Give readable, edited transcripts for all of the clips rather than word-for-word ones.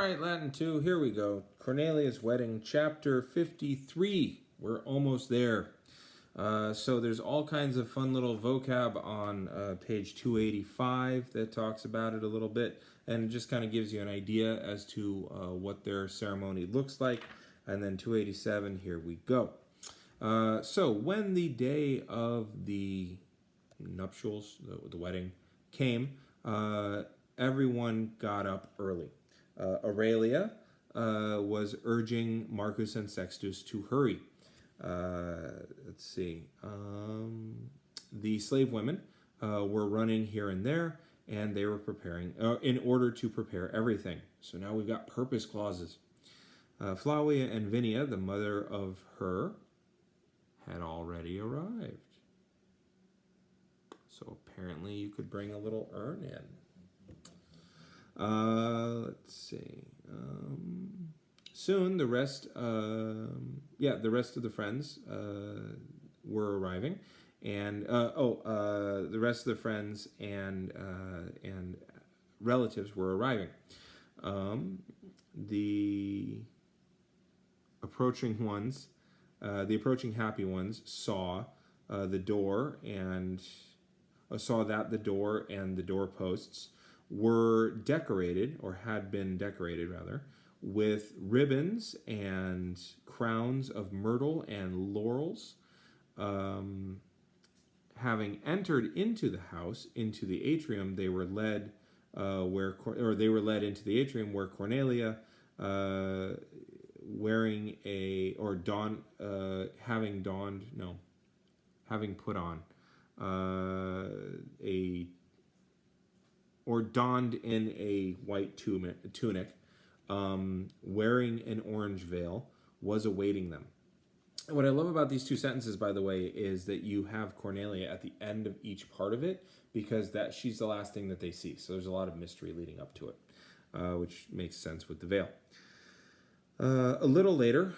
right, Latin 2, here we go. Cornelia's Wedding, chapter 53. We're almost there. So there's all kinds of fun little vocab on page 285 that talks about it a little bit, and it just kind of gives you an idea as to what their ceremony looks like. And then 287, here we go. So when the day of the nuptials, the wedding, came, everyone got up early. Aurelia was urging Marcus and Sextus to hurry. Let's see. The slave women were running here and there, and they were preparing in order to prepare everything. So now we've got purpose clauses. Flavia and Vinia, the mother of her, had already arrived. So apparently you could bring a little urn in. Let's see. Soon the rest of the friends were arriving, and the rest of the friends and relatives were arriving. The approaching happy ones saw the door and saw that the door and the doorposts were decorated, or had been decorated rather, with ribbons and crowns of myrtle and laurels. Having entered into the house, into the atrium, they were led into the atrium where Cornelia, having put on donned in a white tunic, wearing an orange veil, was awaiting them. And what I love about these two sentences, by the way, is that you have Cornelia at the end of each part of it, because she's the last thing that they see. So there's a lot of mystery leading up to it, which makes sense with the veil. A little later,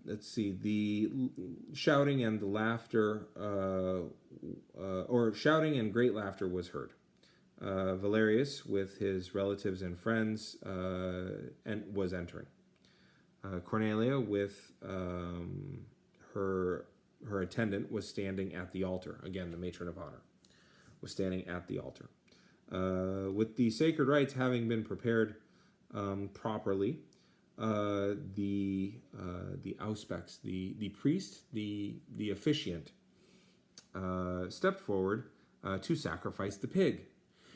let's see, the shouting and the laughter, shouting and great laughter was heard. Valerius, with his relatives and friends, was entering. Cornelia, with her attendant, was standing at the altar. Again, the matron of honor was standing at the altar. With the sacred rites having been prepared properly, the auspex, the priest, the officiant, stepped forward to sacrifice the pig.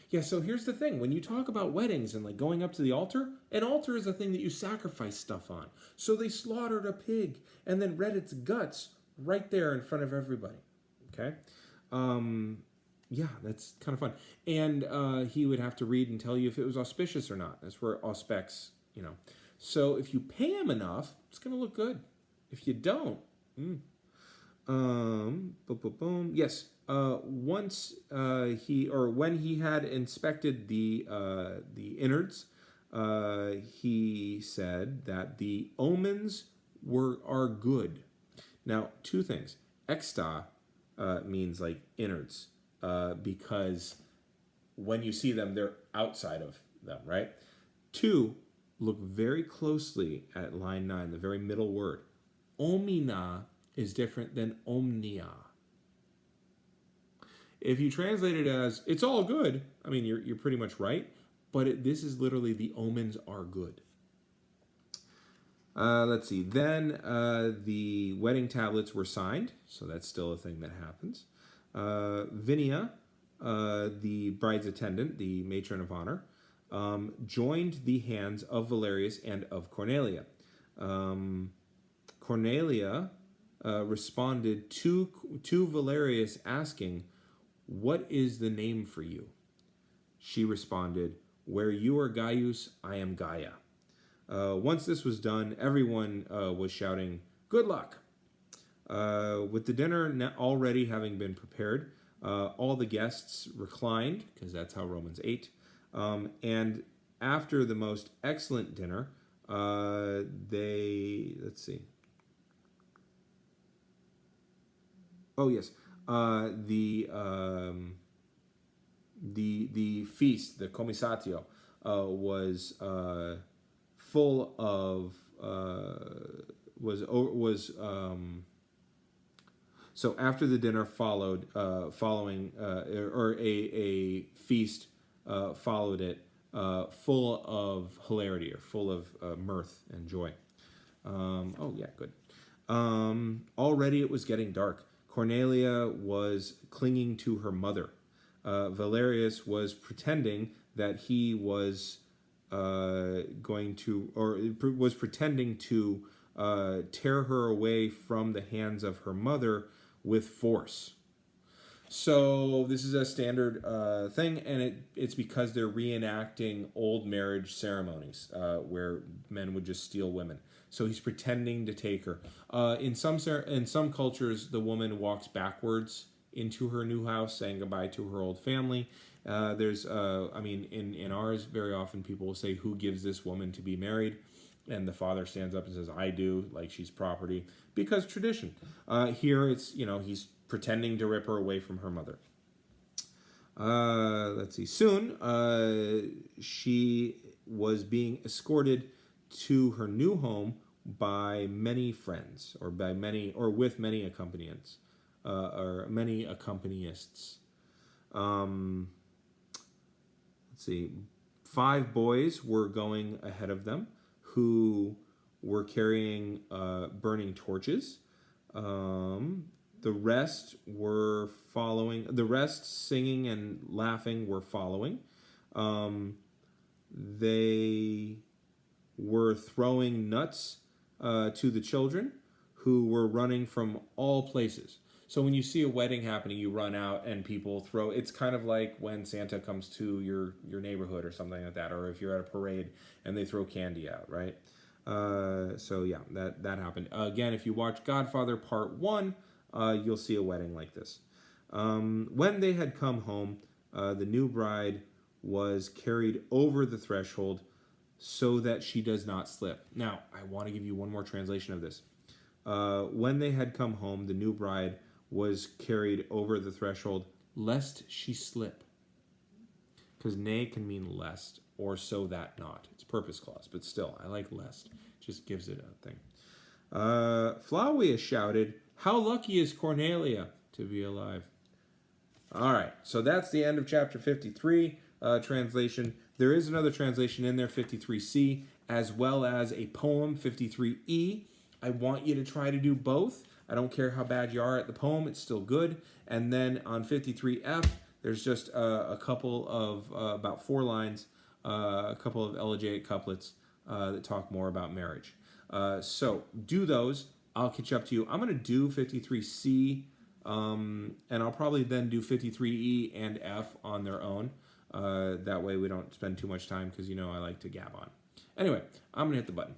Yeah, so here's the thing. When you talk about weddings and like going up to the altar, an altar is a thing that you sacrifice stuff on. So they slaughtered a pig and then read its guts right there in front of everybody. Okay? Yeah, that's kind of fun. And he would have to read and tell you if it was auspicious or not. That's where auspex, So if you pay him enough, it's going to look good. If you don't, yes. Once when he had inspected the innards, he said that the omens are good. Now, two things. Exta means like innards, because when you see them, they're outside of them, right? Two, look very closely at line 9, the very middle word. Omnia is different than omnia. If you translate it as, it's all good, I mean, you're pretty much right, but this is literally the omens are good. Let's see. Then the wedding tablets were signed, so that's still a thing that happens. Vinia, the bride's attendant, the matron of honor, joined the hands of Valerius and of Cornelia. Cornelia responded to Valerius asking, "What is the name for you?" She responded, "Where you are Gaius, I am Gaia." Once this was done, everyone was shouting, "Good luck!" With the dinner already having been prepared, all the guests reclined, because that's how Romans ate. And after the most excellent dinner, let's see. Oh, yes. The feast, the commissatio, was full of so after the dinner following or a feast followed it, full of hilarity or full of mirth and joy. Oh yeah, good. Already it was getting dark. Cornelia was clinging to her mother. Valerius was pretending that he was was pretending to tear her away from the hands of her mother with force. So this is a standard thing, and it's because they're reenacting old marriage ceremonies where men would just steal women. So he's pretending to take her. In some cultures, the woman walks backwards into her new house, saying goodbye to her old family. In ours, very often people will say, "Who gives this woman to be married?" And the father stands up and says, "I do," like she's property, because tradition. Here, it's he's pretending to rip her away from her mother. Let's see. Soon, she was being escorted to her new home by many friends, or with many accompanists. Let's see. 5 boys were going ahead of them, who were carrying burning torches. The rest were following. The rest, singing and laughing, were following. They were throwing nuts to the children, who were running from all places. So when you see a wedding happening, you run out and people throw. It's kind of like when Santa comes to your neighborhood or something like that, or if you're at a parade and they throw candy out, right? So yeah, that happened. Again, if you watch Godfather Part 1, you'll see a wedding like this. When they had come home, the new bride was carried over the threshold so that she does not slip. Now, I want to give you one more translation of this. When they had come home, the new bride was carried over the threshold lest she slip. Because "ne" can mean lest, or so that not. It's purpose clause, but still, I like lest. Just gives it a thing. Flavia shouted, "How lucky is Cornelia to be alive." All right, so that's the end of chapter 53 translation. There is another translation in there, 53C, as well as a poem, 53E. I want you to try to do both. I don't care how bad you are at the poem, it's still good. And then on 53F, there's just a couple of, about 4 lines, a couple of elegiac couplets that talk more about marriage. So do those. I'll catch up to you. I'm going to do 53C, and I'll probably then do 53E and F on their own. That way we don't spend too much time, because I like to gab on. Anyway, I'm going to hit the button.